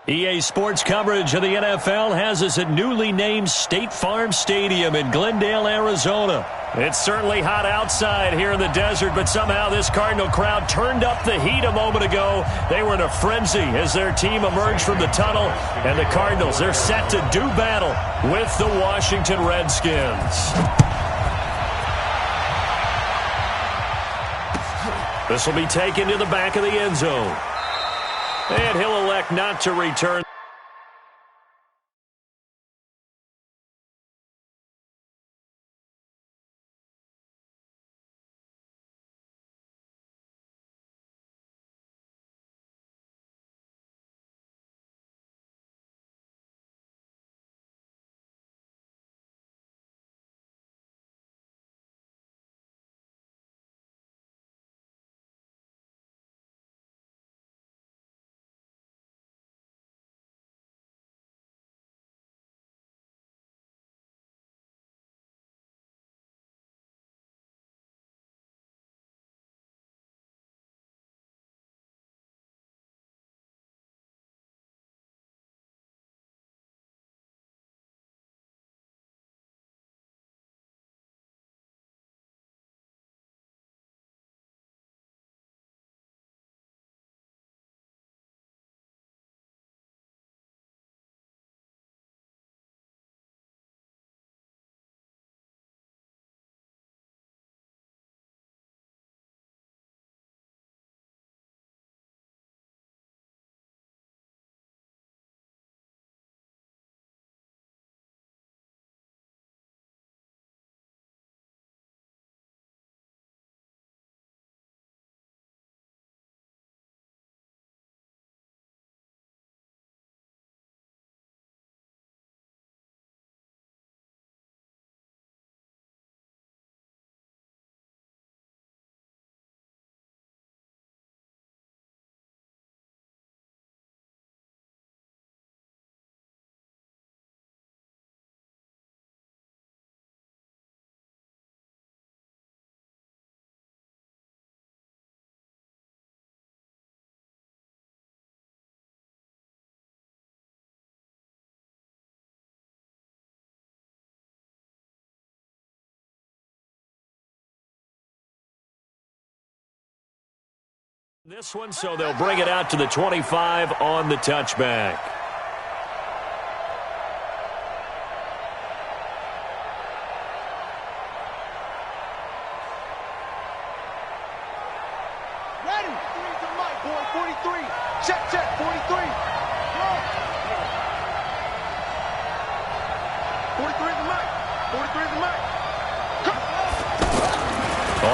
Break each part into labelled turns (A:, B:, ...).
A: EA Sports coverage of the NFL has us at newly named State Farm Stadium in Glendale, Arizona. It's certainly hot outside here in the desert, but somehow this Cardinal crowd turned up the heat a moment ago. They were in a frenzy as their team emerged from the tunnel, and the Cardinals, they're set to do battle with the Washington Redskins. This will be taken to the back of the end zone. And he'll elect not to return. This one, so they'll bring it out to the 25 on the touchback.
B: Ready? 3 to Mike, boy, 43. Check, 43. 43 to Mike. 43 to Mike.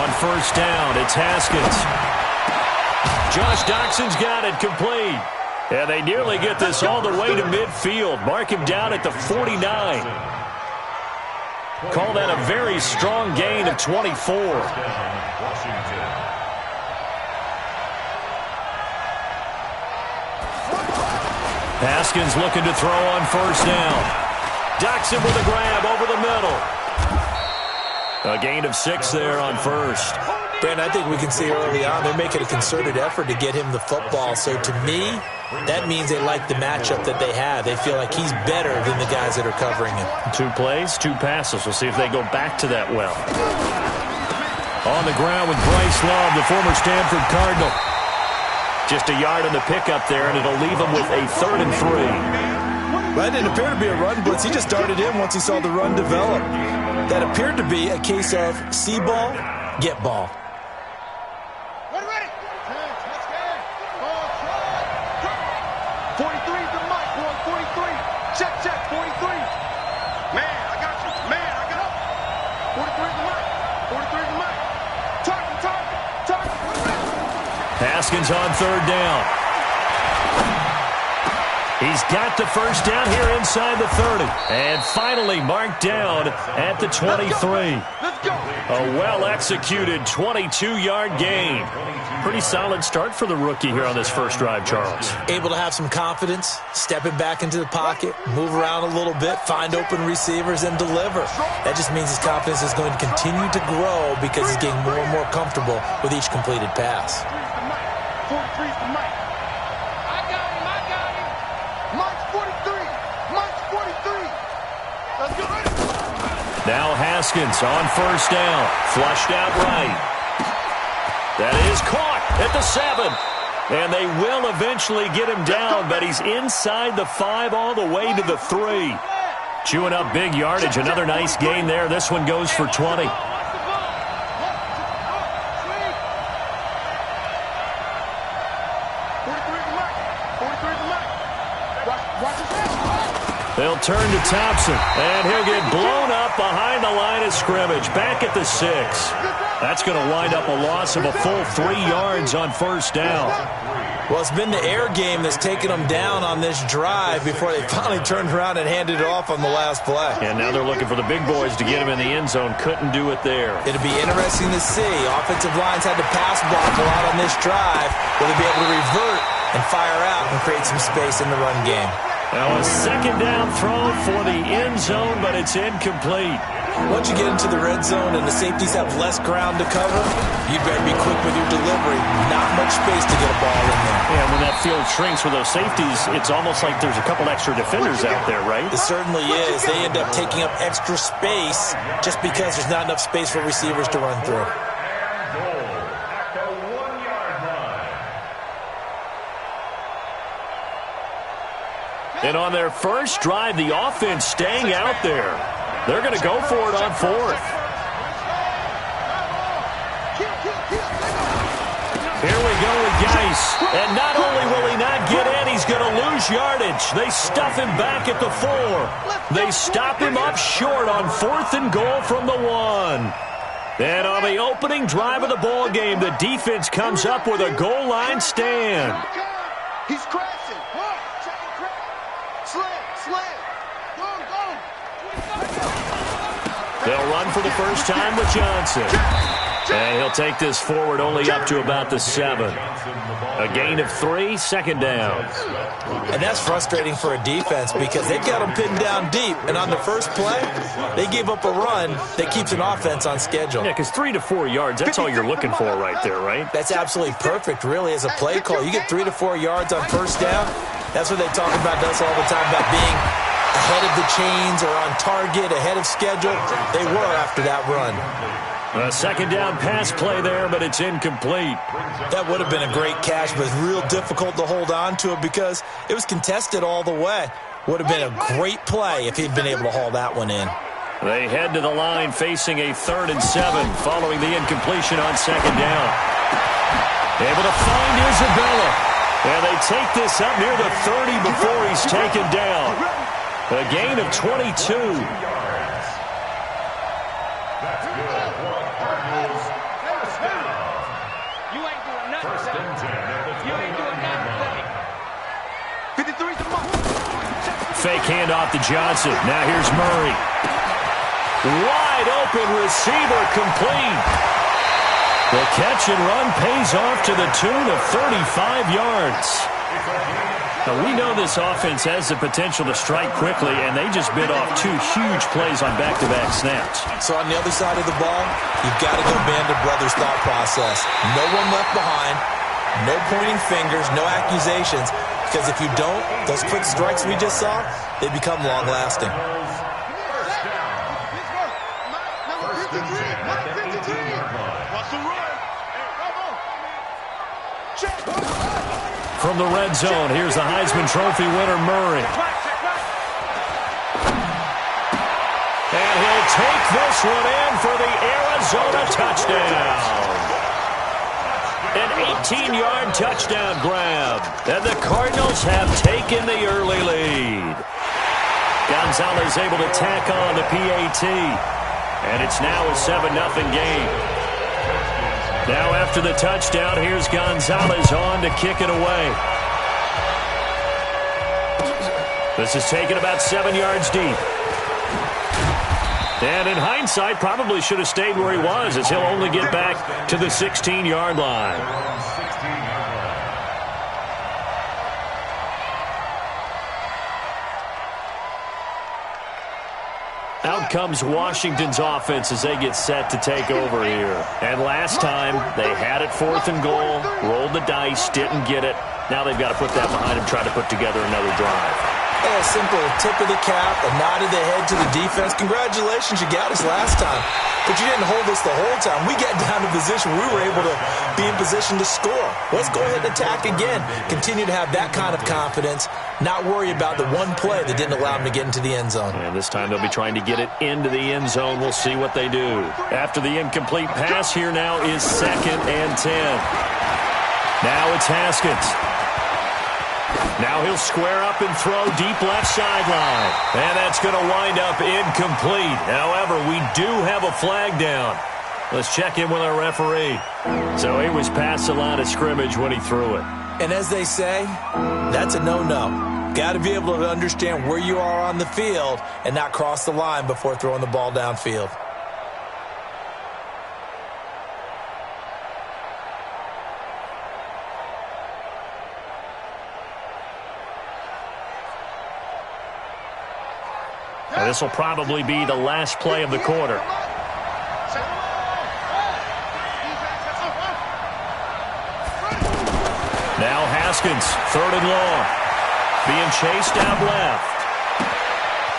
A: On first down, it's Haskins. Josh Doxson's got it complete. And they nearly get this all the way to midfield. Mark him down at the 49. Call that a very strong gain of 24. Haskins looking to throw on first down. Doxson with a grab over the middle. A gain of 6 there on first.
C: Brandon, I think we can see early on they're making a concerted effort to get him the football. So to me, that means they like the matchup that they have. They feel like he's better than the guys that are covering him. 2 plays, 2 passes. We'll see if they go back to that well. On the ground with Bryce Love, the former Stanford Cardinal. Just a yard on the pickup there, and it'll leave him with a 3rd and 3. That didn't appear to be a run blitz. He just darted in once he saw the run develop. That appeared to be a case of see ball, get ball.
B: 43 to Mike, boy, 43. Check, 43. Man, I got you. Man, I got you. 43 to Mike. 43 to Mike. Target.
A: Haskins on 3rd down. He's got the first down here inside the 30. And finally marked down at the 23.
B: Let's go.
A: A well-executed 22-yard gain. Pretty solid start for the rookie here on this first drive, Charles.
C: Able to have some confidence, stepping back into the pocket, move around a little bit, find open receivers, and deliver. That just means his confidence is going to continue to grow because he's getting more and more comfortable with each completed pass.
B: 43's the Mike. I got him.
A: Now Haskins on first down. Flushed out right. That is caught at the 7. And they will eventually get him down, but he's inside the 5 all the way to the 3. Chewing up big yardage. Another nice gain there. This one goes for 20. They'll turn to Thompson, and he'll get blown up behind the line of scrimmage. Back at the 6. That's going to wind up a loss of a full 3 yards on first down.
C: Well, it's been the air game that's taken them down on this drive before they finally turned around and handed it off on the last play.
A: And now they're looking for the big boys to get him in the end zone. Couldn't do it there.
C: It'll be interesting to see. Offensive lines had to pass block a lot on this drive. Will they be able to revert and fire out and create some space in the run game?
A: Now a second down throw for the end zone, but it's incomplete.
C: Once you get into the red zone and the safeties have less ground to cover, you better be quick with your delivery. Not much space to get a ball in there.
A: Yeah, when that field shrinks with those safeties, it's almost like there's a couple extra defenders out there, right?
C: It certainly is. They end up taking up extra space just because there's not enough space for receivers to run through.
A: And on their first drive, the offense staying out there. They're going to go for it on 4th. Here we go with Geis. And not only will he not get in, he's going to lose yardage. They stuff him back at the 4. They stop him up short on 4th and goal from the 1. And on the opening drive of the ball game, the defense comes up with a goal line stand.
B: He's crashing.
A: They'll run for the first time with Johnson. And he'll take this forward only up to about the 7. A gain of 3, second down.
C: And that's frustrating for a defense because they've got them pinned down deep. And on the first play, they gave up a run that keeps an offense on schedule.
A: Yeah, because 3 to 4 yards, that's all you're looking for right there, right?
C: That's absolutely perfect, really, as a play call. You get 3 to 4 yards on first down. That's what they talk about us all the time, about being ahead of the chains or on target, ahead of schedule. They were after that run.
A: A second down pass play there, but it's incomplete.
C: That would have been a great catch, but it's real difficult to hold on to it because it was contested all the way. Would have been a great play if he'd been able to haul that one in.
A: They head to the line facing a 3rd and 7 following the incompletion on second down. Able to find Isabella. And they take this up near the 30 before he's taken down. A gain of 22. Fake handoff to Johnson. Now here's Murray. Wide open receiver complete. The catch and run pays off to the tune of 35 yards. Now we know this offense has the potential to strike quickly, and they just bit off 2 huge plays on back-to-back snaps.
C: So on the other side of the ball, you've got to go band of brothers thought process. No one left behind, no pointing fingers, no accusations. Because if you don't, those quick strikes we just saw, they become long-lasting.
A: From the red zone, here's the Heisman Trophy winner, Murray. And he'll take this one in for the Arizona touchdown. An 18-yard touchdown grab. And the Cardinals have taken the early lead. Gonzalez able to tack on the PAT. And it's now a 7-0 game. Now after the touchdown, here's Gonzalez on to kick it away. This is taken about 7 yards deep. And in hindsight, probably should have stayed where he was, as he'll only get back to the 16-yard line. Out comes Washington's offense as they get set to take over here. And last time, they had it 4th and goal, rolled the dice, didn't get it. Now they've got to put that behind them, try to put together another drive.
C: A simple tip of the cap, a nod of the head to the defense. Congratulations, you got us last time. But you didn't hold us the whole time. We got down to position where we were able to be in position to score. Let's go ahead and attack again. Continue to have that kind of confidence, not worry about the one play that didn't allow them to get into the end zone.
A: And this time they'll be trying to get it into the end zone. We'll see what they do. After the incomplete pass, here now is 2nd and 10. Now it's Haskins. Now he'll square up and throw deep left sideline. And that's going to wind up incomplete. However, we do have a flag down. Let's check in with our referee. So he was past the line of scrimmage when he threw it.
C: And as they say, that's a no-no. Got to be able to understand where you are on the field and not cross the line before throwing the ball downfield.
A: And this will probably be the last play of the quarter. Now Haskins, 3rd and long. Being chased out left.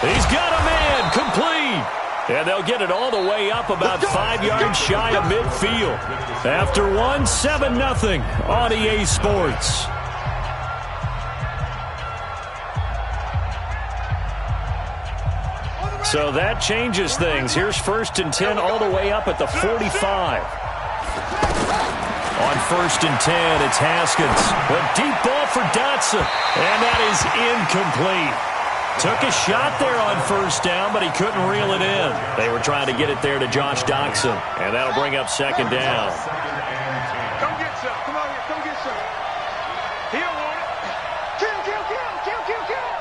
A: He's got a man, complete. And they'll get it all the way up about 5 yards shy of midfield. After 7-0 on EA Sports. So that changes things. Here's 1st and 10 all the way up at the 45. On 1st and 10, it's Haskins. A deep ball for Dotson. And that is incomplete. Took a shot there on 1st down, but he couldn't reel it in. They were trying to get it there to Josh Doctson. And that'll bring up 2nd down.
B: Come get some. Come on here. Come get some. He'll want it. Kill, kill, kill, kill, kill, kill.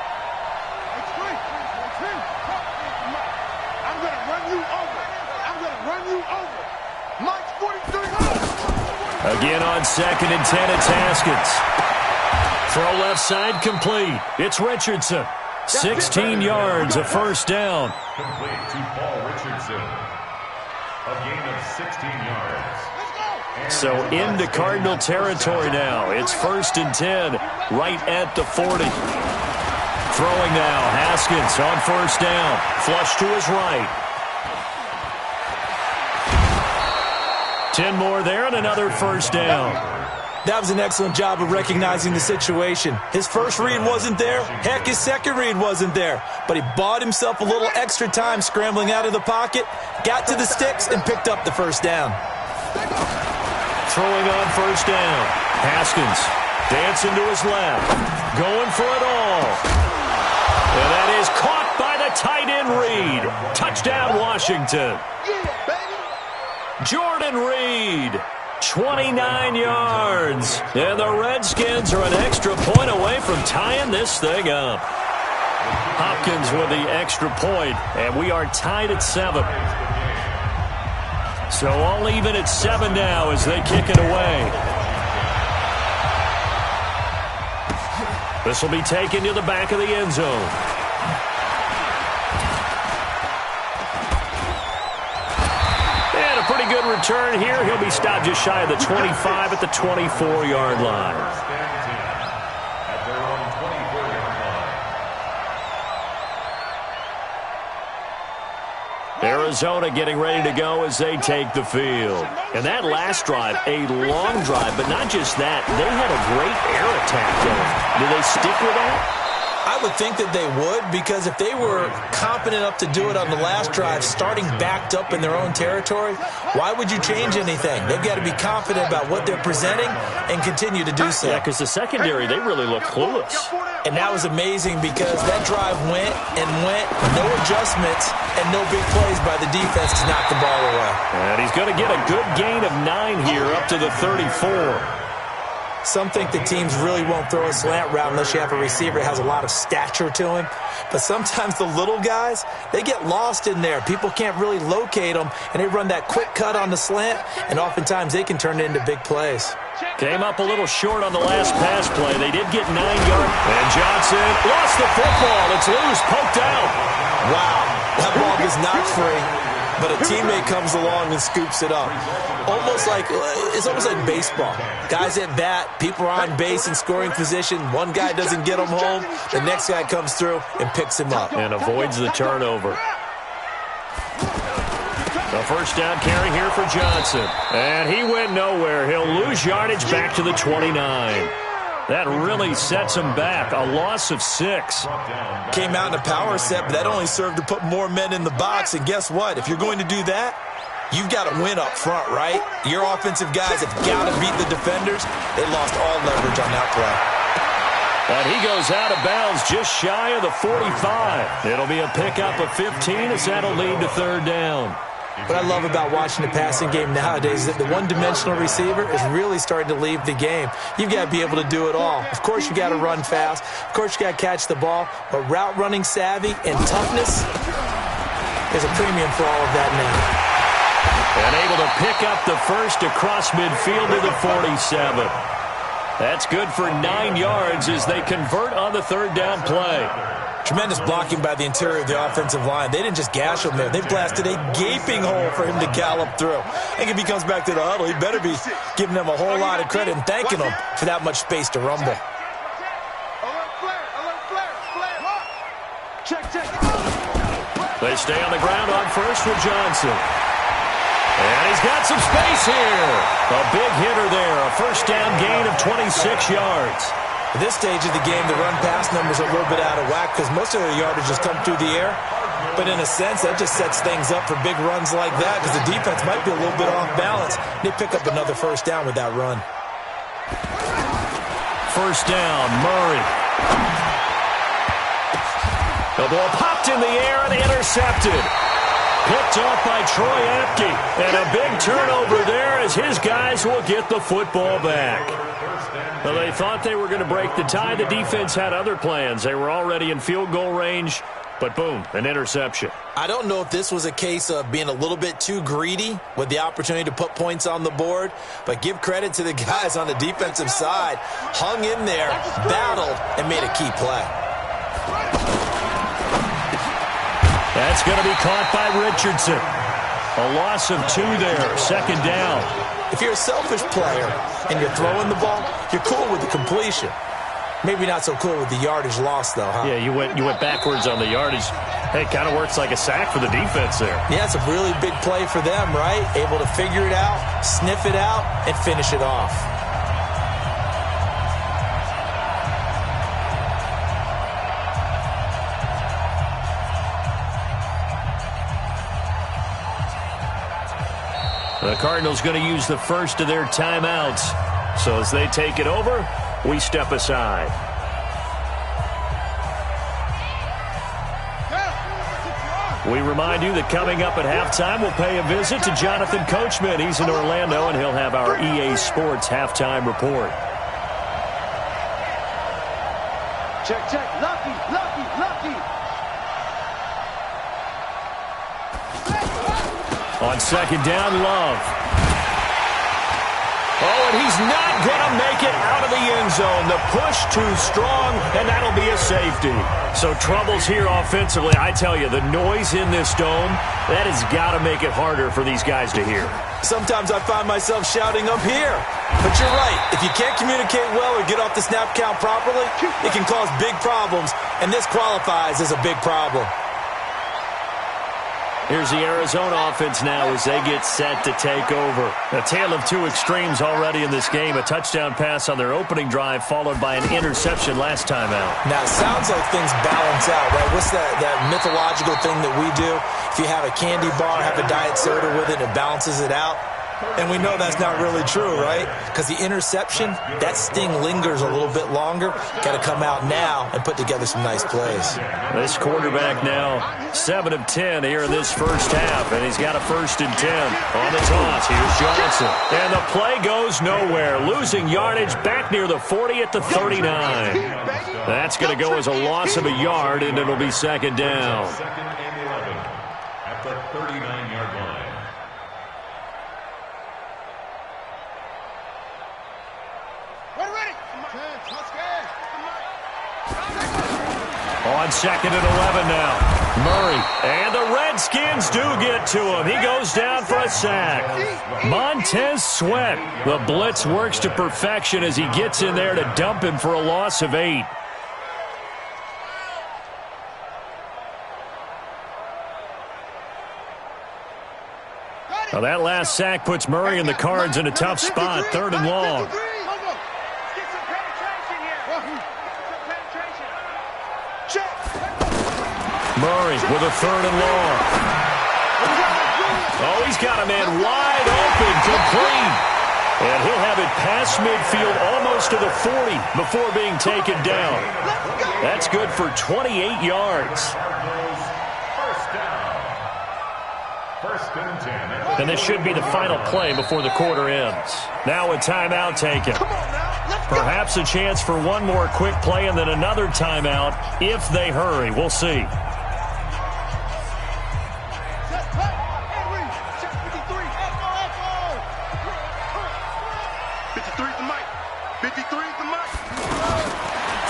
B: I'm going to run you over. I'm going to run you over. Mike's 43.
A: Again on 2nd and 10, it's Haskins. Throw left side complete. It's Richardson. 16 yards, a 1st down.
D: Complete to Paul Richardson. A gain of 16 yards.
A: So into Cardinal territory now. It's 1st and 10, right at the 40. Throwing now, Haskins on 1st down. Flush to his right. 10 more there and another 1st down.
C: That was an excellent job of recognizing the situation. His first read wasn't there. Heck, his second read wasn't there. But he bought himself a little extra time scrambling out of the pocket, got to the sticks, and picked up the 1st down.
A: Throwing on 1st down. Haskins dancing to his left. Going for it all. And that is caught by the tight end Reed. Touchdown, Washington. Jordan Reed, 29 yards. And the Redskins are an extra point away from tying this thing up. Hopkins with the extra point, and we are tied at 7. So all even at 7 now as they kick it away. This will be taken to the back of the end zone. And a pretty good return here. He'll be stopped just shy of the 25 at the 24-yard line. Arizona getting ready to go as they take the field. And that last drive, a long drive, but not just that. They had a great air attack going. Do they stick with that?
C: I would think that they would, because if they were confident enough to do it on the last drive, starting backed up in their own territory, why would you change anything? They've got to be confident about what they're presenting and continue to do so.
A: Yeah, because the secondary, they really look clueless.
C: And that was amazing because that drive went and went, no adjustments, and no big plays by the defense to knock the ball away.
A: And he's going to get a good gain of 9 here up to the 34.
C: Some think the teams really won't throw a slant route unless you have a receiver that has a lot of stature to him. But sometimes the little guys, they get lost in there. People can't really locate them, and they run that quick cut on the slant, and oftentimes they can turn it into big plays.
A: Came up a little short on the last pass play. They did get 9 yards. And Johnson lost the football. It's loose, poked out.
C: Wow, that ball was not free. but a teammate comes along and scoops it up. It's almost like baseball. Guys at bat, people are on base in scoring position. One guy doesn't get him home. The next guy comes through and picks him up.
A: And avoids the turnover. The first down carry here for Johnson. And he went nowhere. He'll lose yardage back to the 29. That really sets him back. A loss of 6.
C: Came out in a power set, but that only served to put more men in the box. And guess what? If you're going to do that, you've got to win up front, right? Your offensive guys have got to beat the defenders. They lost all leverage on that play.
A: And he goes out of bounds just shy of the 45. It'll be a pickup of 15 as that'll lead to third down.
C: What I love about watching the passing game nowadays is that the one-dimensional receiver is really starting to leave the game. You've got to be able to do it all. Of course, you got to run fast. Of course, you got to catch the ball. But route running savvy and toughness, there's a premium for all of that now.
A: And able to pick up the first across midfield to the 47. That's good for 9 yards as they convert on the third down play.
C: Tremendous blocking by the interior of the offensive line. They didn't just gash him there. They blasted a gaping hole for him to gallop through. I think if he comes back to the huddle, he better be giving them a whole lot of credit and thanking them for that much space to rumble.
A: They stay on the ground on first with Johnson. And he's got some space here. A big hitter there. A first down gain of 26 yards.
C: At this stage of the game, the run-pass numbers are a little bit out of whack because most of their yardage has come through the air. But in a sense, that just sets things up for big runs like that because the defense might be a little bit off balance. They pick up another first down with that run.
A: First down, Murray. The ball popped in the air and intercepted. Picked off by Troy Apke. And a big turnover there as his guys will get the football back. Well, they thought they were going to break the tie. The defense had other plans. They were already in field goal range, but boom, an interception.
C: I don't know if this was a case of being a little bit too greedy with the opportunity to put points on the board, but give credit to the guys on the defensive side. Hung in there, battled, and made a key play.
A: That's going to be caught by Richardson. A loss of 2 there, second down.
C: If you're a selfish player and you're throwing the ball, you're cool with the completion. Maybe not so cool with the yardage loss, though, huh?
A: Yeah, you went backwards on the yardage. Hey, it kind of works like a sack for the defense there.
C: Yeah, it's a really big play for them, right? Able to figure it out, sniff it out, and finish it off.
A: The Cardinals going to use the first of their timeouts. So as they take it over, we step aside. We remind you that coming up at halftime, we'll pay a visit to Jonathan Coachman. He's in Orlando, and he'll have our EA Sports halftime report.
B: Check, check. Lucky, lucky, lucky.
A: On second down, Love. Oh, and he's not going to make it out of the end zone. The push too strong, and that'll be a safety. So troubles here offensively. I tell you, the noise in this dome, that has got to make it harder for these guys to hear.
C: Sometimes I find myself shouting up here. But you're right. If you can't communicate well or get off the snap count properly, it can cause big problems, and this qualifies as a big problem.
A: Here's the Arizona offense now as they get set to take over. A tale of two extremes already in this game. A touchdown pass on their opening drive followed by an interception last time out.
C: Now, it sounds like things balance out, right? What's that mythological thing that we do? If you have a candy bar, have a diet soda with it, it balances it out. And we know that's not really true, right? Because the interception, that sting lingers a little bit longer. Got to come out now and put together some nice plays.
A: This quarterback now 7 of 10 here in this first half, and he's got a 1st and 10 on the toss. Here's Johnson. And the play goes nowhere. Losing yardage back near the 40 at the 39. That's going to go as a loss of a yard, and it'll be second down.
D: Second and 11 at the 39-yard line.
A: On second and 11 now. Murray, and the Redskins do get to him. He goes down for a sack. Montez Sweat, the blitz works to perfection as he gets in there to dump him for a loss of 8. Well, that last sack puts Murray and the Cards in a tough spot, 3rd and long. Murray with a 3rd and long. Oh, he's got a man wide open, complete. And he'll have it past midfield almost to the 40 before being taken down. That's good for 28 yards. And this should be the final play before the quarter ends. Now a timeout taken. Perhaps a chance for one more quick play and then another timeout if they hurry. We'll see.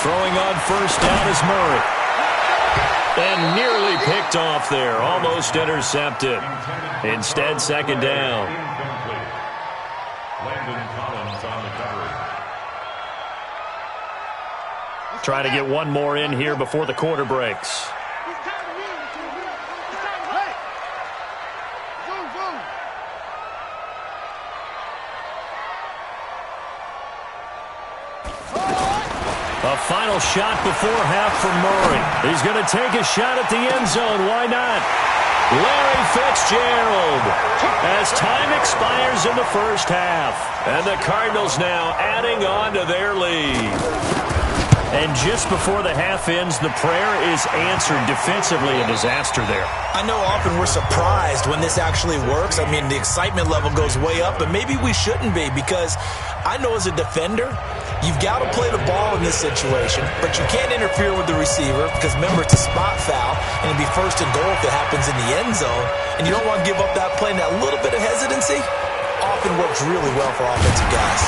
A: Throwing on first down is Murray. And nearly picked off there. Almost intercepted. Instead, 2nd down. Try to get one more in here before the quarter breaks. A final shot before half for Murray. He's going to take a shot at the end zone. Why not? Larry Fitzgerald as time expires in the first half. And the Cardinals now adding on to their lead. And just before the half ends, the prayer is answered defensively. A disaster there.
C: I know often we're surprised when this actually works. I mean, the excitement level goes way up, but maybe we shouldn't be because I know as a defender, you've got to play the ball in this situation, but you can't interfere with the receiver because, remember, it's a spot foul, and it'd be 1st and goal if it happens in the end zone, and you don't want to give up that play, and that little bit of hesitancy often works really well for offensive guys.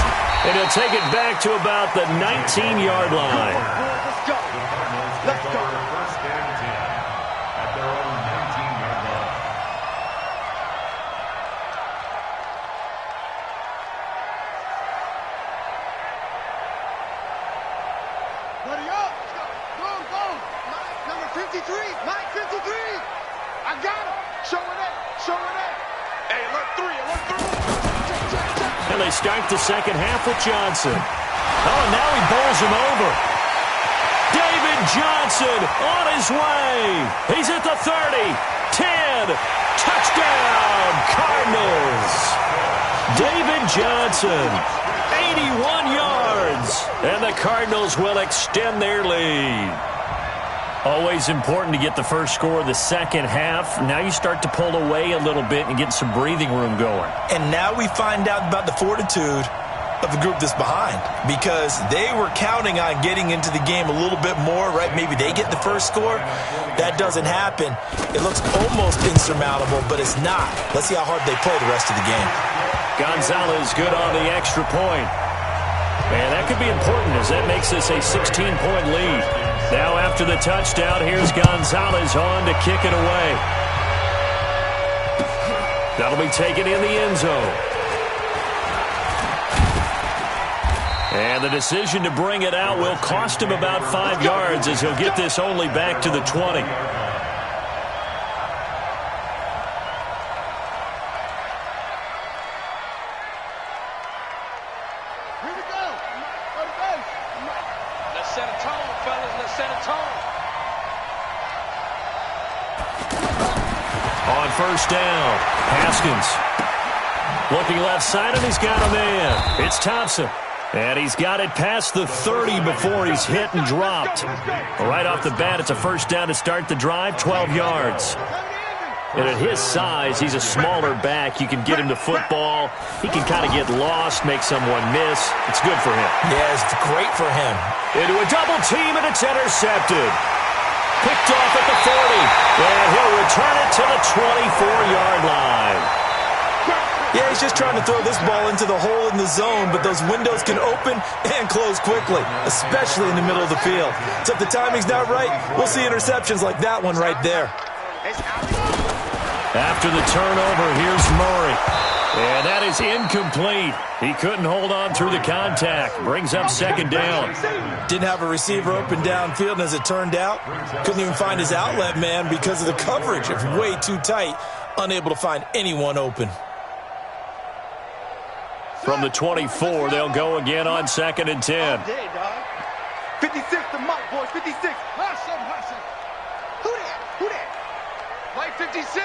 A: And he'll take it back to about the 19-yard line.
B: Let's go. Let's go.
D: First and 10 at their own 19-yard line.
B: Buddy up. Go, go. Number 53. Mike 53. I got him. Show it up. Show it up. Hey, alert 3. Alert 3.
A: And they start the second half with Johnson. Oh, and now he bowls him over. David Johnson on his way. He's at the 30, 10, touchdown, Cardinals. David Johnson, 81 yards, and the Cardinals will extend their lead. Always important to get the first score of the second half. Now you start to pull away a little bit and get some breathing room going.
C: And now we find out about the fortitude of the group that's behind because they were counting on getting into the game a little bit more, right? Maybe they get the first score. That doesn't happen. It looks almost insurmountable, but it's not. Let's see how hard they play the rest of the game.
A: Gonzalez good on the extra point. And that could be important as that makes this a 16-point lead. Now after the touchdown, here's Gonzalez on to kick it away. That'll be taken in the end zone. And the decision to bring it out will cost him about 5 yards as he'll get this only back to the 20.
B: Set a tone, fellas. Let's set a tone.
A: On first down, Haskins. Looking left side, and he's got a man. It's Thompson. And he's got it past the 30 before he's hit and dropped. Right off the bat, it's a first down to start the drive, 12 yards. And at his size, he's a smaller back. You can get him to football. He can kind of get lost, make someone miss. It's good for him.
C: Yeah, it's great for him.
A: Into a double team, and it's intercepted. Picked off at the 40. And he'll return it to the 24-yard line.
C: Yeah, he's just trying to throw this ball into the hole in the zone, but those windows can open and close quickly, especially in the middle of the field. So if the timing's not right, we'll see interceptions like that one right there.
A: After the turnover, here's Murray. And that is incomplete. He couldn't hold on through the contact. Brings up second down.
C: Didn't have a receiver open downfield, and as it turned out, couldn't even find his outlet man because of the coverage. It's way too tight. Unable to find anyone open.
A: From the 24, they'll go again on 2nd and 10.
B: 56 to Mike, boys. 56. Who that? Mike 56.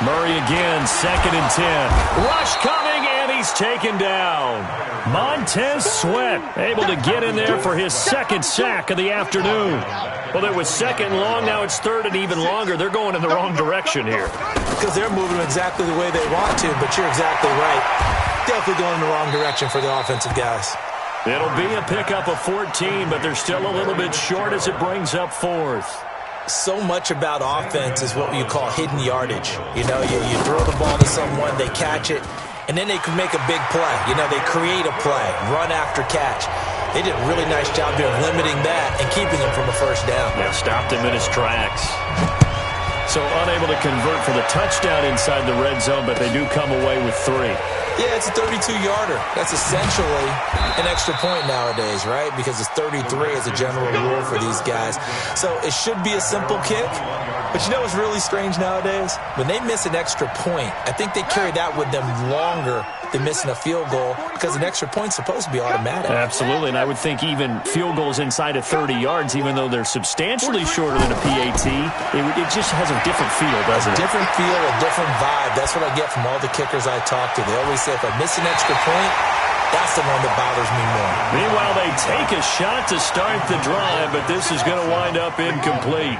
A: Murray again, 2nd and 10. Rush coming, and he's taken down. Montez Sweat able to get in there for his second sack of the afternoon. Well, it was second and long. Now it's third and even longer. They're going in the wrong direction here.
C: Because they're moving exactly the way they want to, but you're exactly right. Definitely going in the wrong direction for the offensive guys.
A: It'll be a pickup of 14, but they're still a little bit short as it brings up 4th.
C: So much about offense is what you call hidden yardage. You know, you throw the ball to someone, they catch it, and then they can make a big play. You know, they create a play, run after catch. They did a really nice job here of limiting that and keeping him from a first down.
A: Yeah, stopped him in his tracks. So unable to convert for the touchdown inside the red zone, but they do come away with 3.
C: Yeah, it's a 32-yarder. That's essentially an extra point nowadays, right? Because it's 33 as a general rule for these guys. So it should be a simple kick. But you know what's really strange nowadays? When they miss an extra point, I think they carry that with them longer than missing a field goal because an extra point's supposed to be automatic.
A: Absolutely, and I would think even field goals inside of 30 yards, even though they're substantially shorter than a PAT, it just has a different feel, doesn't it?
C: Different feel, a different vibe. That's what I get from all the kickers I talk to. They always say if I miss an extra point, that's the one that bothers me more.
A: Meanwhile, they take a shot to start the drive, but this is going to wind up incomplete.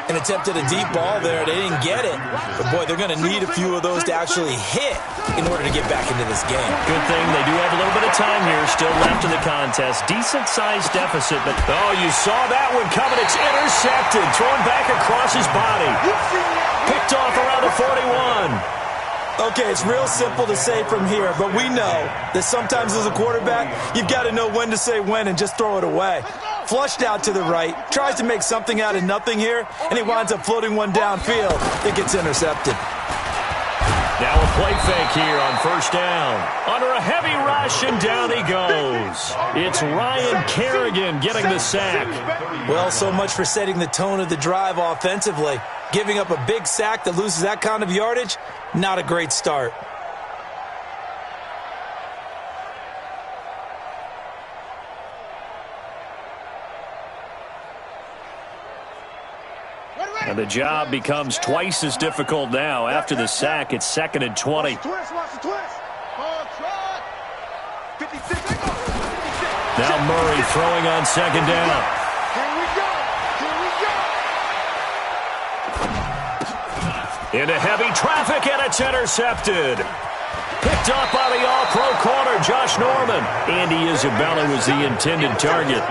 C: An attempt at a deep ball there. They didn't get it. But, boy, they're going to need a few of those to actually hit in order to get back into this game.
A: Good thing they do have a little bit of time here still left in the contest. Decent-sized deficit, but, oh, you saw that one coming. It's intercepted. Thrown back across his body. Picked off around the 41.
C: Okay, it's real simple to say from here, but we know that sometimes as a quarterback, you've got to know when to say when and just throw it away. Flushed out to the right, tries to make something out of nothing here, and he winds up floating one downfield that gets intercepted.
A: Now a play fake here on first down. Under a heavy rush, and down he goes. It's Ryan Kerrigan getting the sack.
C: Well, so much for setting the tone of the drive offensively. Giving up a big sack that loses that kind of yardage, not a great start.
A: And the job becomes twice as difficult now. After the sack, it's 2nd and 20. Now Murray throwing on 2nd down. Into heavy traffic, and it's intercepted. Picked up by the all-pro corner, Josh Norman. Andy Isabella was the intended target.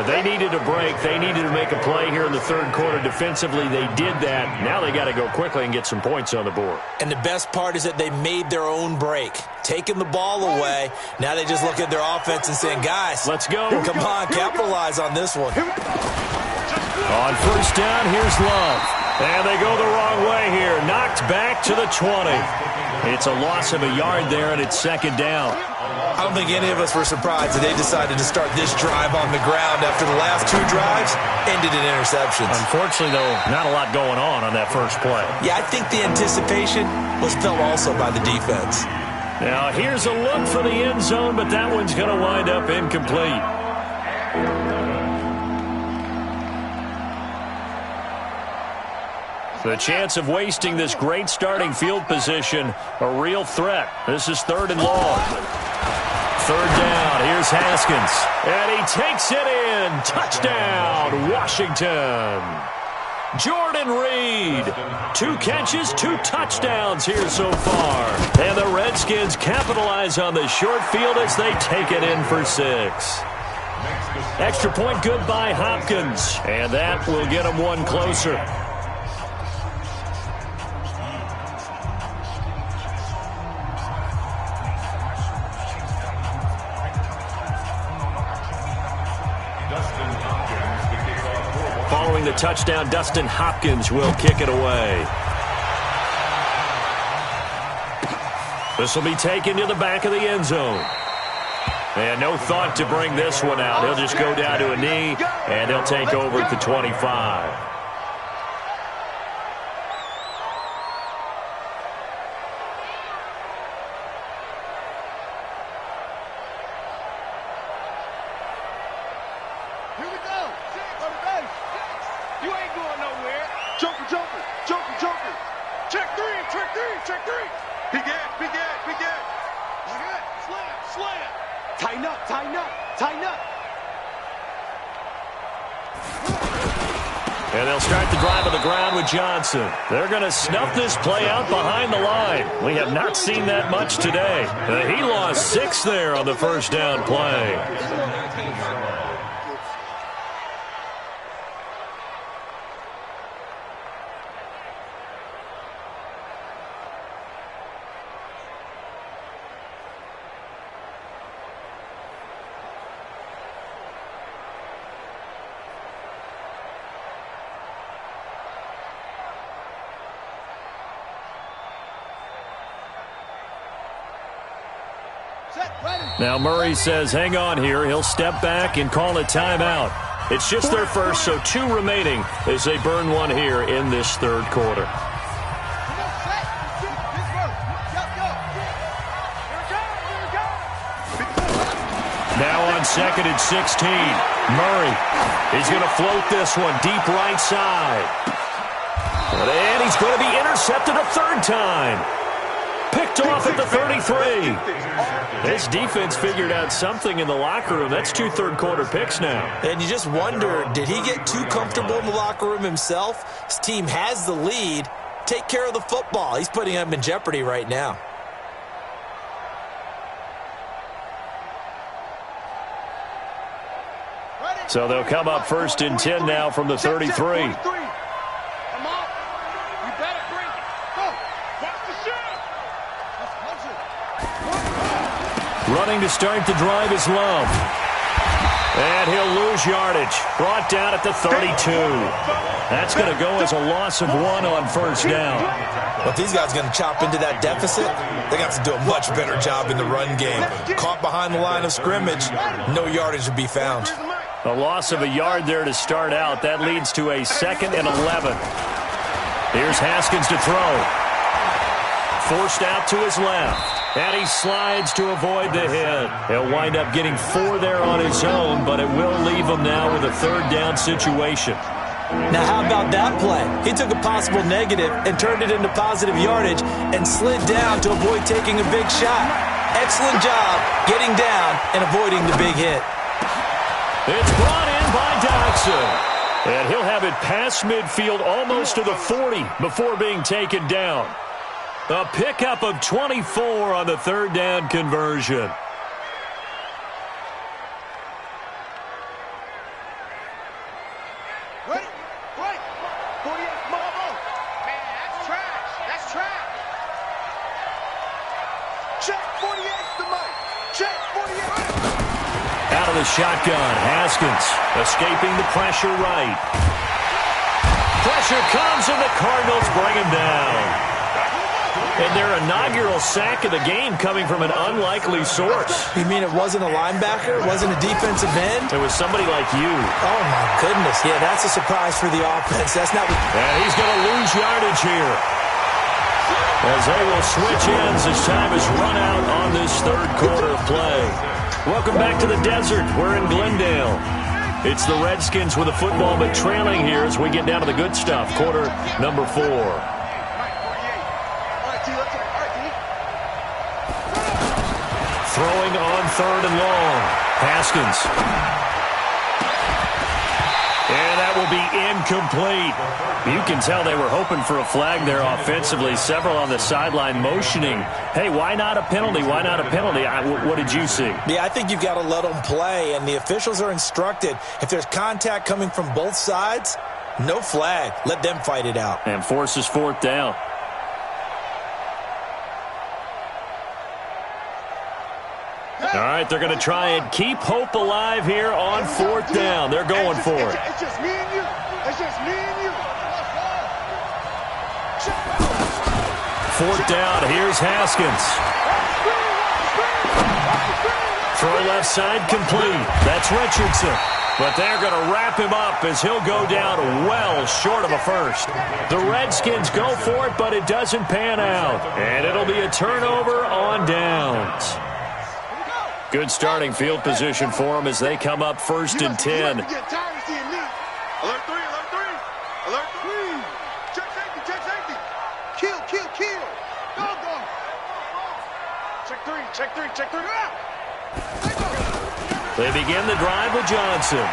A: They needed a break. They needed to make a play here in the third quarter. Defensively, they did that. Now they got to go quickly and get some points on the board.
C: And the best part is that they made their own break. Taking the ball away. Now they just look at their offense and saying, guys,
A: let's go.
C: Come on, capitalize on this one.
A: On first down, here's Love. And they go the wrong way here. Knocked back to the 20. It's a loss of a yard there, and it's 2nd down.
C: I don't think any of us were surprised that they decided to start this drive on the ground after the last 2 drives ended in interceptions.
A: Unfortunately, though, not a lot going on that first play.
C: Yeah, I think the anticipation was felt also by the defense.
A: Now, here's a look for the end zone, but that one's going to wind up incomplete. The chance of wasting this great starting field position, a real threat. This is 3rd and long. 3rd down, here's Haskins. And he takes it in. Touchdown, Washington. Jordan Reed. 2 catches, 2 touchdowns here so far. And the Redskins capitalize on the short field as they take it in for 6. Extra point good by Hopkins. And that will get them one closer. the touchdown. Dustin Hopkins will kick it away. This will be taken to the back of the end zone. And no thought to bring this one out. He'll just go down to a knee, and they'll take over at the 25. And they'll start the drive on the ground with Johnson. They're going to snuff this play out behind the line. We have not seen that much today. He lost 6 there on the first down play. Now Murray says hang on here. He'll step back and call a timeout. It's just their first, so 2 remaining as they burn one here in this third quarter. Now on 2nd and 16. Murray. He's going to float this one deep right side. And he's going to be intercepted a 3rd time. Picked off at the 33. This defense figured out something in the locker room. That's 2 third-quarter picks now.
C: And you just wonder, did he get too comfortable in the locker room himself? His team has the lead. Take care of the football. He's putting them in jeopardy right now.
A: So they'll come up 1st and 10 now from the 33. Running to start the drive is Love. And he'll lose yardage. Brought down at the 32. That's going to go as a loss of 1 on 1st down.
C: Well, if these guys are going to chop into that deficit, they're going to have to do a much better job in the run game. Caught behind the line of scrimmage, no yardage to be found.
A: A loss of a yard there to start out. That leads to a 2nd and 11. Here's Haskins to throw. Forced out to his left. And he slides to avoid the hit. He'll wind up getting 4 there on his own, but it will leave him now with a 3rd down situation.
C: Now, how about that play? He took a possible negative and turned it into positive yardage and slid down to avoid taking a big shot. Excellent job getting down and avoiding the big hit.
A: It's brought in by Dodson. And he'll have it past midfield almost to the 40 before being taken down. A pickup of 24 on the 3rd down conversion.
B: Ready? Right. 48, Marvel. Man, that's trash. That's trash. Check 48, the mic. Check 48.
A: Out of the shotgun, Haskins escaping the pressure right. Pressure comes and the Cardinals bring him down. And their inaugural sack of the game coming from an unlikely source.
C: You mean it wasn't a linebacker? It wasn't a defensive end?
A: It was somebody like you.
C: Oh, my goodness. Yeah, that's a surprise for the offense. That's not...
A: And he's going to lose yardage here. As they will switch ends as time is run out on this 3rd quarter of play. Welcome back to the desert. We're in Glendale. It's the Redskins with the football, but trailing here as we get down to the good stuff. Quarter number 4. Throwing on 3rd and long. Haskins. And that will be incomplete. You can tell they were hoping for a flag there offensively. Several on the sideline motioning. Hey, why not a penalty? Why not a penalty? What did you see?
C: Yeah, I think you've got to let them play, and the officials are instructed. If there's contact coming from both sides, no flag. Let them fight it out.
A: And forces 4th down. All right, they're going to try and keep hope alive here on 4th down. They're going for it.
B: It's just me and you. It's just me and you.
A: Fourth down, here's Haskins. Throw left side complete. That's Richardson. But they're going to wrap him up as he'll go down well short of a first. The Redskins go for it, but it doesn't pan out. And it'll be a turnover on downs. Good starting field position for them as they come up 1st and 10.
B: Alert 3, alert 3. Alert 3. Check safety. Kill. Go. Check 3.
A: They begin the drive with Johnson.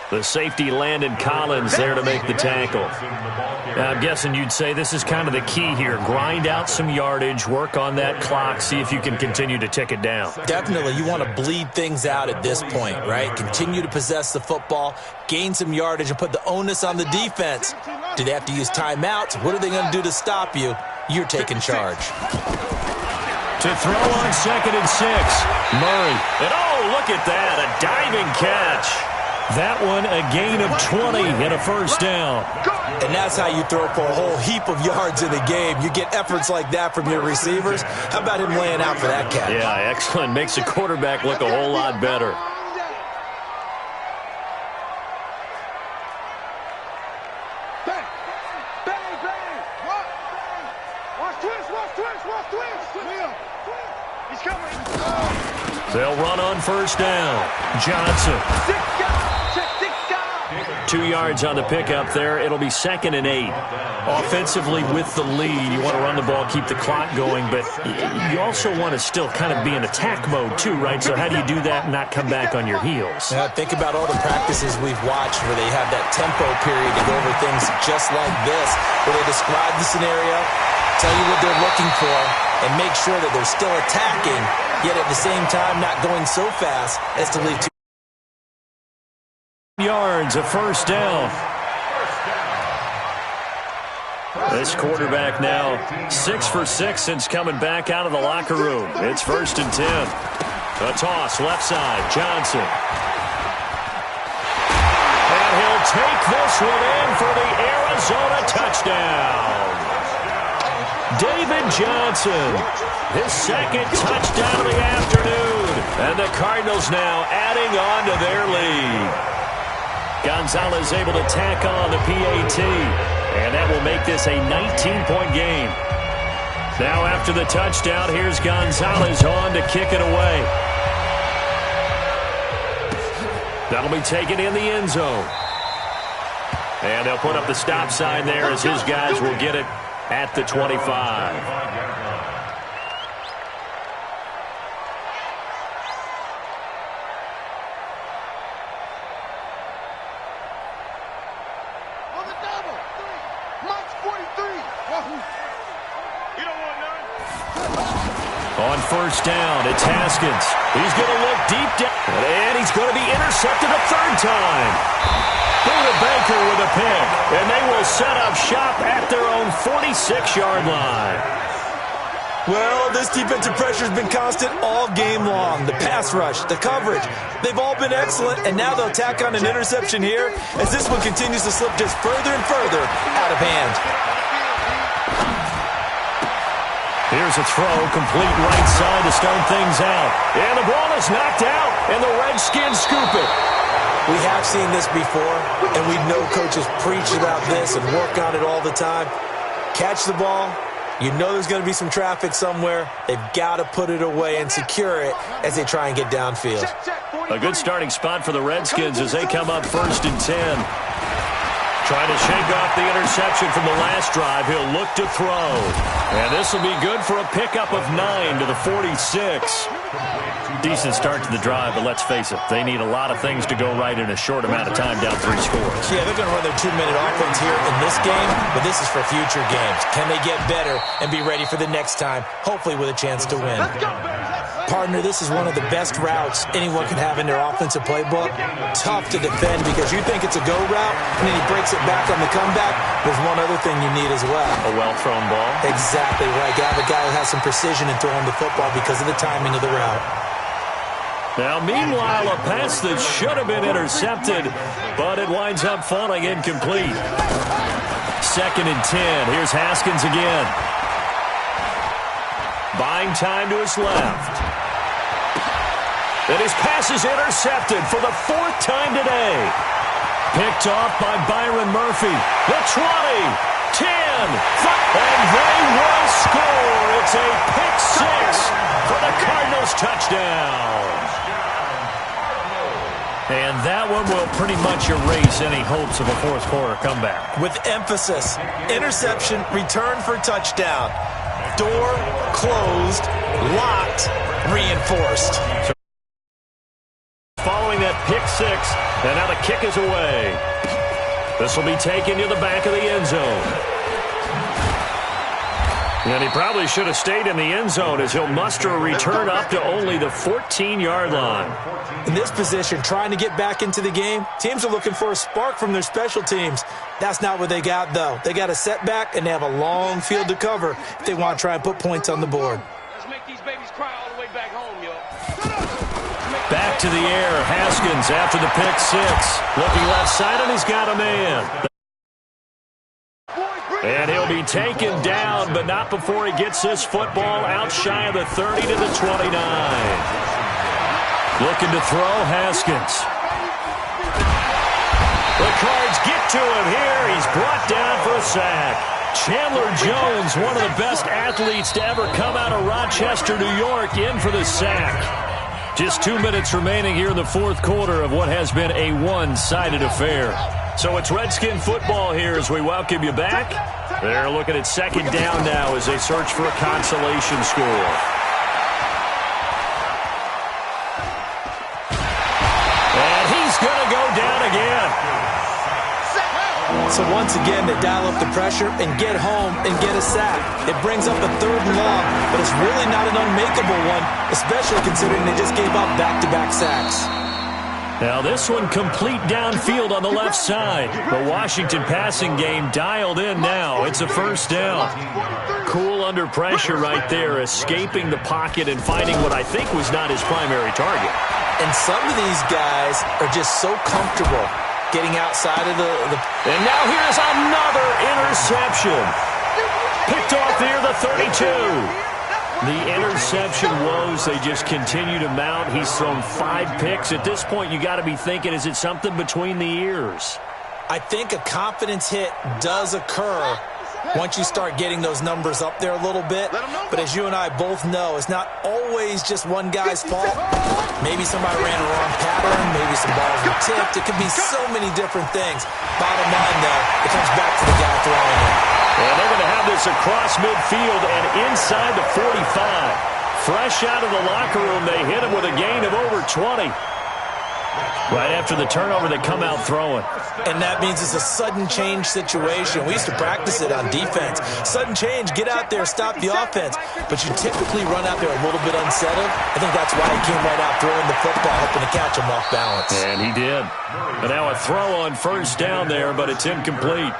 A: The safety Landon Collins there to make the tackle. Now, I'm guessing you'd say this is kind of the key here. Grind out some yardage, work on that clock, see if you can continue to tick it down.
C: Definitely, you want to bleed things out at this point, right? Continue to possess the football, gain some yardage, and put the onus on the defense. Do they have to use timeouts? What are they going to do to stop you? You're taking charge.
A: To throw on 2nd and 6. Murray. And oh, look at that, a diving catch. That one a gain of 20 and a first down.
C: And that's how you throw for a whole heap of yards in the game. You get efforts like that from your receivers. How about him laying out for that catch?
A: Yeah, excellent. Makes the quarterback look a whole lot better.
B: Bang. Watch twist. He's coming.
A: They'll run on first down. Johnson. 2 yards on the pickup there. It'll be 2nd and 8. Offensively with the lead, you want to run the ball, keep the clock going, but you also want to still kind of be in attack mode too, right? So how do you do that and not come back on your heels?
C: Think about all the practices we've watched where they have that tempo period to go over things just like this, where they describe the scenario, tell you what they're looking for, and make sure that they're still attacking, yet at the same time not going so fast as to leave too
A: yards, a first down. This quarterback now 6 for 6 since coming back out of the locker room. It's 1st and 10. A toss left side, Johnson. And he'll take this one in for the Arizona touchdown. David Johnson, his 2nd touchdown of the afternoon. And the Cardinals now adding on to their lead. Gonzalez able to tack on the PAT, and that will make this a 19-point game. Now after the touchdown, here's Gonzalez on to kick it away. That'll be taken in the end zone. And they'll put up the stop sign there as his guys will get it at the 25. On first down, it's Haskins. He's going to look deep down, and he's going to be intercepted a 3rd time. Buda Baker with a pick, and they will set up shop at their own 46-yard line.
C: Well, this defensive pressure has been constant all game long. The pass rush, the coverage, they've all been excellent, and now they'll tack on an interception here as this one continues to slip just further and further out of hand.
A: Here's a throw, complete right side to start things out. And the ball is knocked out, and the Redskins scoop it.
C: We have seen this before, and we know coaches preach about this and work on it all the time. Catch the ball. You know there's going to be some traffic somewhere. They've got to put it away and secure it as they try and get downfield.
A: A good starting spot for the Redskins as they come up 1st and 10. Trying to shake off the interception from the last drive. He'll look to throw. And this will be good for a pickup of 9 to the 46. Decent start to the drive, but let's face it, they need a lot of things to go right in a short amount of time down 3 scores.
C: Yeah, they're going to run their 2-minute offense here in this game, but this is for future games. Can they get better and be ready for the next time, hopefully with a chance to win? Partner, this is one of the best routes anyone can have in their offensive playbook. Tough to defend because you think it's a go route, and then he breaks it back on the comeback. There's one other thing you need as well.
A: A well-thrown ball?
C: Exactly right. You have a guy who has some precision in throwing the football because of the timing of the route.
A: Now, meanwhile, a pass that should have been intercepted, but it winds up falling incomplete. 2nd and 10. Here's Haskins again. Buying time to his left. And his pass is intercepted for the 4th time today. Picked off by Byron Murphy. The 20, 10, 5, and they will score. It's a pick 6 for the Cardinals touchdown. And that one will pretty much erase any hopes of a 4th quarter comeback.
C: With emphasis, interception, return for touchdown. Door closed, locked, reinforced.
A: Following that pick 6, and now the kick is away. This will be taken to the back of the end zone. And he probably should have stayed in the end zone as he'll muster a return up to only the 14-yard line.
C: In this position, trying to get back into the game, teams are looking for a spark from their special teams. That's not what they got, though. They got a setback, and they have a long field to cover if they want to try and put points on the board.
B: Let's make these babies cry all the way back home, yo.
A: Back to the air. Haskins after the pick 6. Looking left side, and he's got a man. And he'll be taken down, but not before he gets this football out shy of the 30 to the 29. Looking to throw, Haskins. The Cards get to him here. He's brought down for a sack. Chandler Jones, one of the best athletes to ever come out of Rochester, New York, in for the sack. Just 2 minutes remaining here in the 4th quarter of what has been a one-sided affair. So it's Redskin football here as we welcome you back. They're looking at 2nd down now as they search for a consolation score. And he's going to go down again.
C: So once again, they dial up the pressure and get home and get a sack. It brings up a 3rd and long, but it's really not an unmakeable one, especially considering they just gave up back-to-back sacks.
A: Now this one complete downfield on the left side. The Washington passing game dialed in now. It's a 1st down. Cool under pressure right there, escaping the pocket and finding what I think was not his primary target.
C: And some of these guys are just so comfortable getting outside of the...
A: And now here's another interception. Picked off near the 32. The interception woes, they just continue to mount. He's thrown 5 picks. At this point, you got to be thinking, is it something between the ears?
C: I think a confidence hit does occur once you start getting those numbers up there a little bit. But as you and I both know, it's not always just one guy's fault. Maybe somebody ran a wrong pattern. Maybe some balls were tipped. It could be so many different things. Bottom line, though, it comes back to the guy throwing it.
A: And they're going to have this across midfield and inside the 45. Fresh out of the locker room, they hit him with a gain of over 20. Right after the turnover, they come out throwing.
C: And that means it's a sudden change situation. We used to practice it on defense. Sudden change, get out there, stop the offense. But you typically run out there a little bit unsettled. I think that's why he came right out throwing the football, hoping to catch him off balance.
A: And he did. And now a throw on 1st down there, but it's incomplete.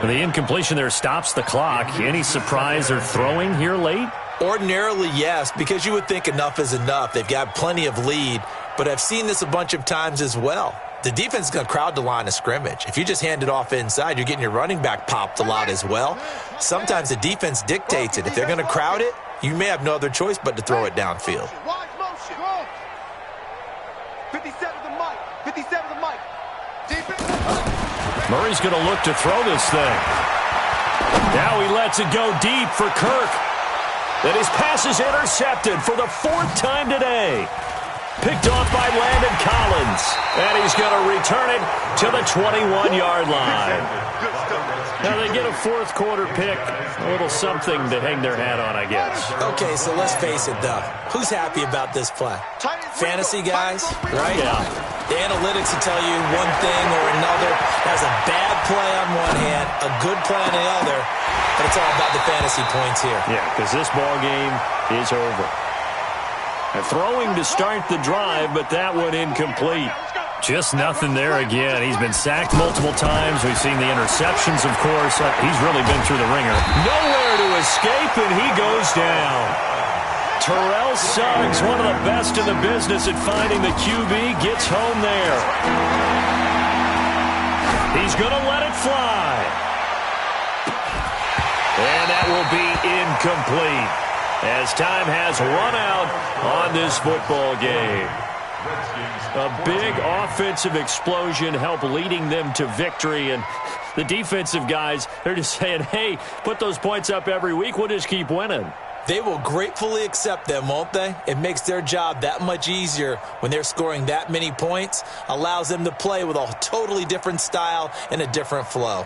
A: And the incompletion there stops the clock. Any surprise they're throwing here late?
C: Ordinarily, yes, because you would think enough is enough. They've got plenty of lead. But I've seen this a bunch of times as well. The defense is going to crowd the line of scrimmage. If you just hand it off inside, you're getting your running back popped a lot as well. Sometimes the defense dictates it. If they're going to crowd it, you may have no other choice but to throw it downfield.
B: 57 to Mike. 57 to Mike.
A: Murray's going to look to throw this thing. Now he lets it go deep for Kirk. And his pass is intercepted for the 4th time today. Picked off by Landon Collins. And he's going to return it to the 21-yard line. Now they get a 4th quarter pick. A little something to hang their hat on, I guess.
C: Okay, so let's face it, though. Who's happy about this play? Fantasy guys, right?
A: Yeah.
C: The analytics will tell you one thing or another. There's a bad play on one hand, a good play on the other. But it's all about the fantasy points here.
A: Yeah, because this ball game is over. Throwing to start the drive, but that one incomplete. Just nothing there again. He's been sacked multiple times. We've seen the interceptions, of course. He's really been through the ringer. Nowhere to escape, and he goes down. Terrell Suggs, one of the best in the business at finding the QB, gets home there. He's going to let it fly. And that will be incomplete as time has run out on this football game. A big offensive explosion helped leading them to victory, and the defensive guys, they're just saying, hey, put those points up every week, we'll just keep winning.
C: They will gratefully accept them, won't they? It makes their job that much easier when they're scoring that many points, allows them to play with a totally different style and a different flow.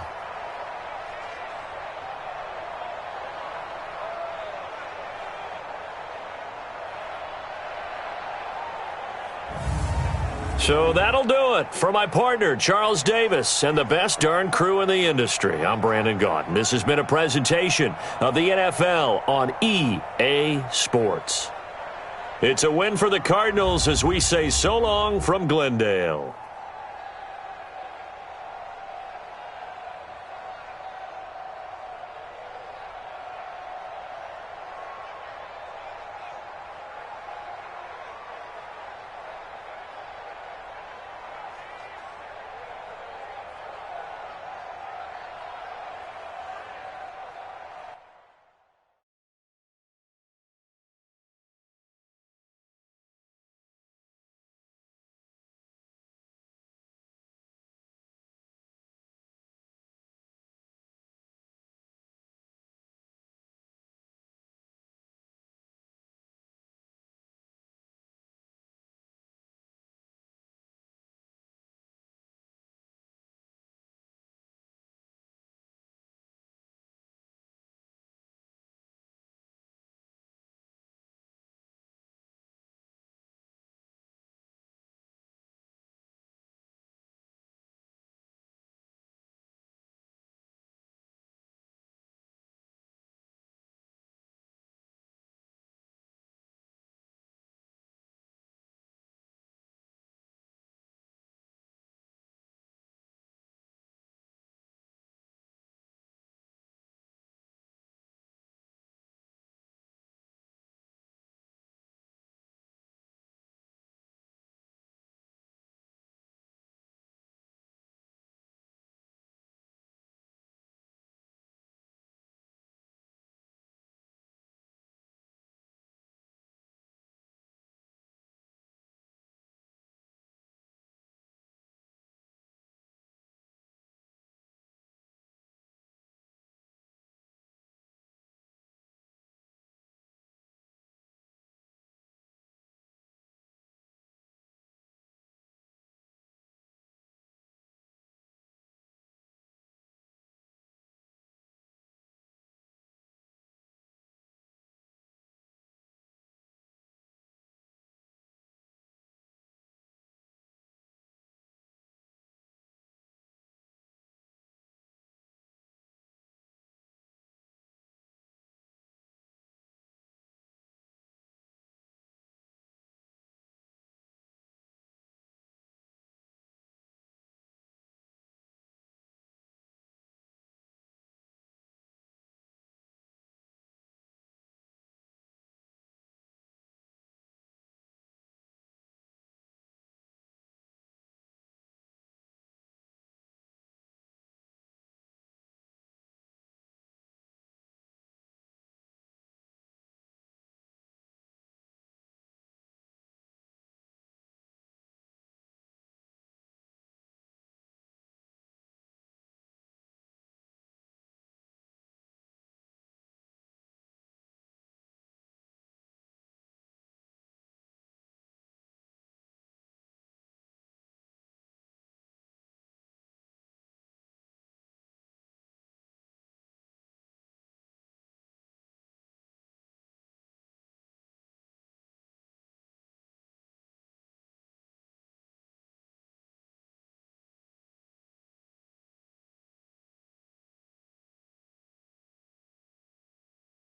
A: So that'll do it for my partner, Charles Davis, and the best darn crew in the industry. I'm Brandon Gaudin. This has been a presentation of the NFL on EA Sports. It's a win for the Cardinals as we say so long from Glendale.